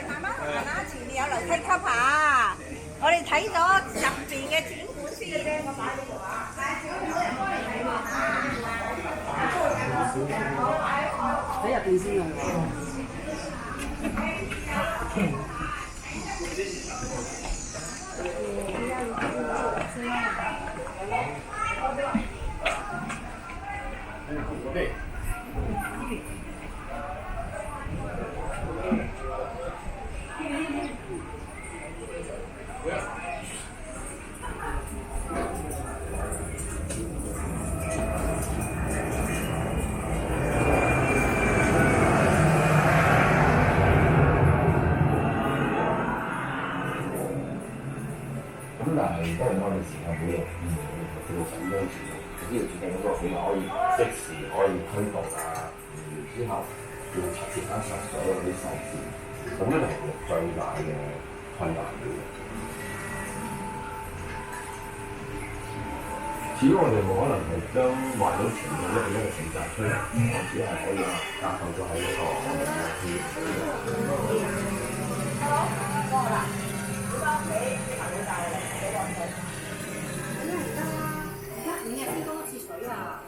慢慢行啦，遲啲有樓梯級下。我哋睇咗入邊嘅展館先。我擺呢度啊。喺入邊先用。咁但係當然我哋時間會有叫做咁樣住，呢個決定嗰個佢可以即時可以推動啊，之後要拆設翻實所有嗰啲細節，咁呢個係最大嘅困難嚟嘅。始終我哋冇可能係將壞咗全部一個一個選擇出嚟，我只係可以話架構咗喺嗰個好，過啦。翻屋企啲朋友帶嚟，俾我睇。咁唔得啦！而家5日先多一次水啊！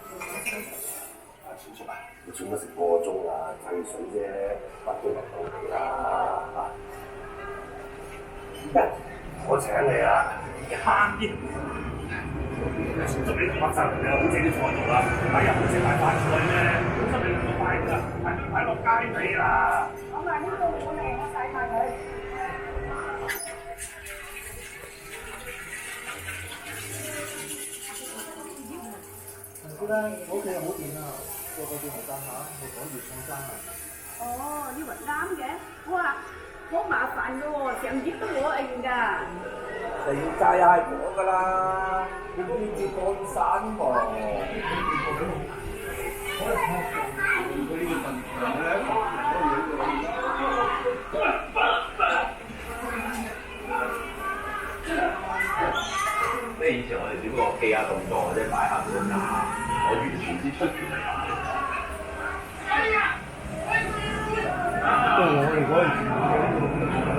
算出啊！你轉咗成個鐘啊，制水啫，乜都入到嚟啦嚇！我請你啊，慳啲。祝你同學生你好正啲坐度啦，第日唔食埋飯菜咩？本身你兩個快㗎，快落街尾啦！我話呢個好靚，我洗下佢。知啦，我屋企又冇電啊，個個電冇得下，我趕住送餐啊。哦，你話啱嘅，哇，好麻煩噶喎，成日都我應㗎。地界又係我㗎啦，你邊接過山喎？即係以前我哋只不過記下動作或者擺下盤啊，我完全知出拳係咁。不過我哋嗰陣時。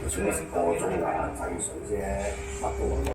算咗成個鐘啊，制水啫，乜都冇。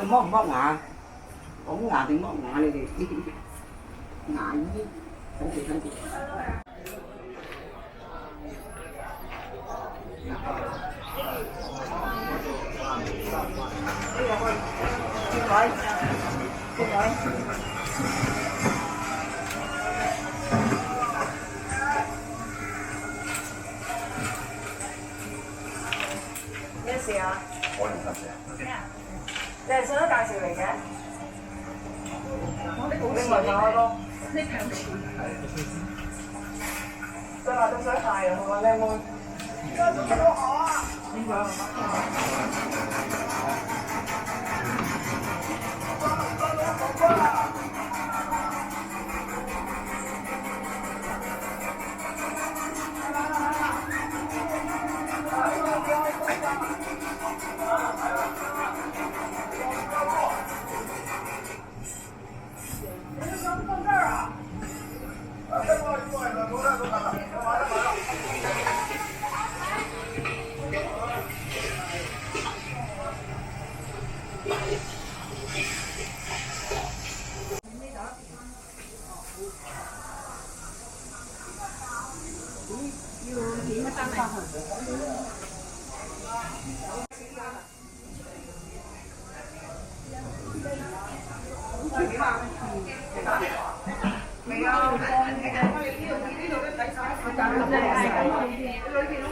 剝唔剝牙？講牙定剝牙你哋？牙醫，睇住睇住。轉位，轉位。咩事啊？我唔得嘅。咩啊？你係信咗介紹嚟嘅？你冇下咯。得啦，得水鞋啊，好嘛，靚妹。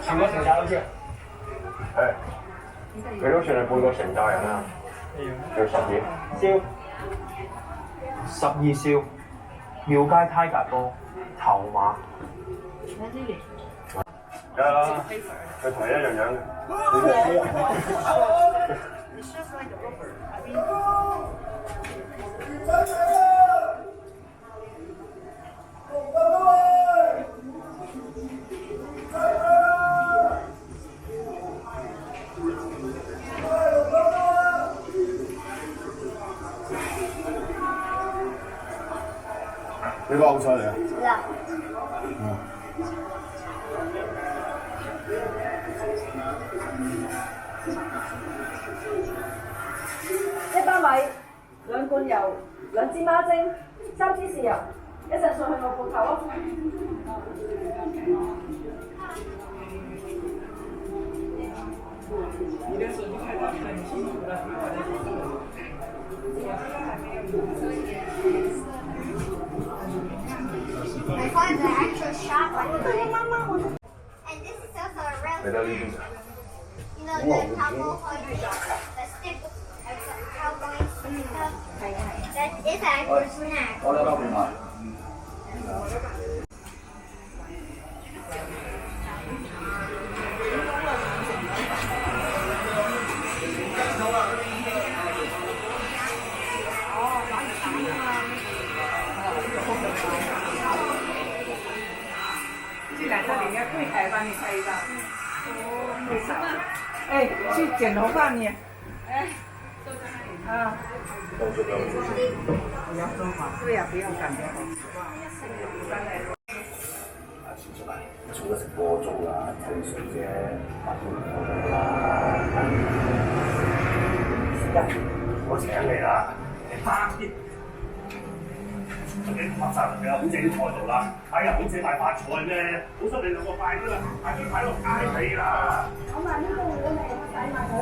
全個成寨都知啊！誒，你都算係半個成寨人啦。叫12燒12燒，廟街 Tiger 哥頭馬。有啦，佢同你一樣樣嘅。呢個好菜嚟啊！係啊。一包米，2罐油，2支孖精，3支豉油，一陣送去我鋪頭咯。I find the actual shop like and this is also a relic. 你得呢邊咋？ You know the cowboy the stick cowboy stuff. That is actual snack. 我哋包邊啊？这两个里面柜台帮你拍一张。哦，为啥？哎，去剪头发你。哎。啊。不要说话。对呀，不要感觉好。前出嚟，做咗成個鐘啦，睇水啫，8點鐘啦。我請你啦，你翻啲。你抹晒嚟啦，好正啲台度啦，哎呀，好似大發財咩？好心你兩個快啲啦，快啲擺落街尾啦！我買呢個會未？我洗埋佢。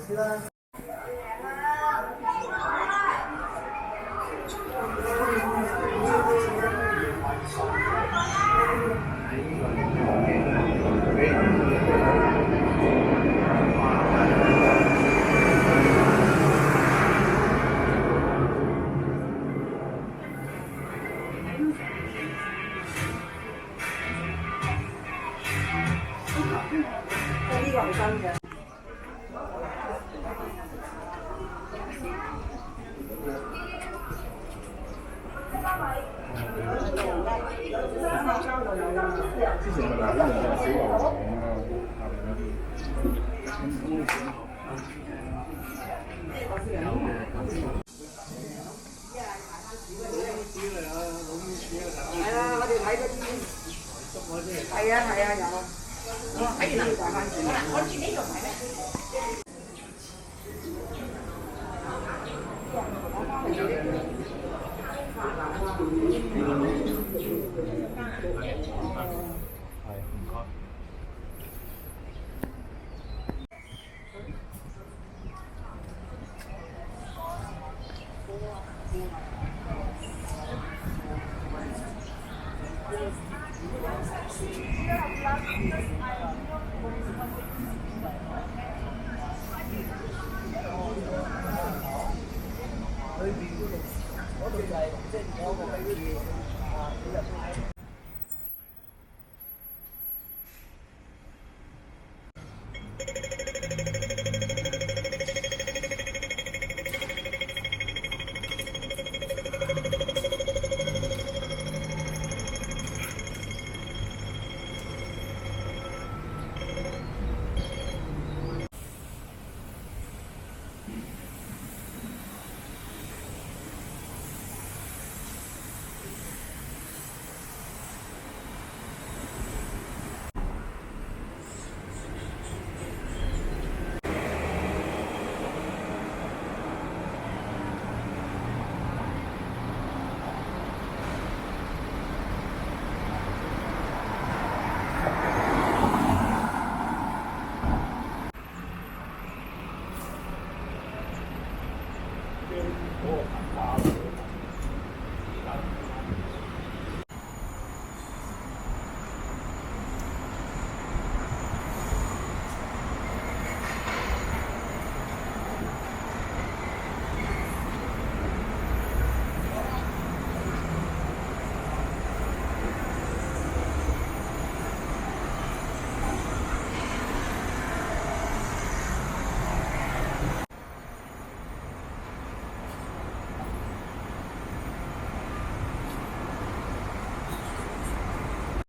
知啦。呢個係真嘅。係啊，我哋睇嗰啲。係啊係啊有。我睇完啦，大翻轉。我自己仲睇咩？係唔該。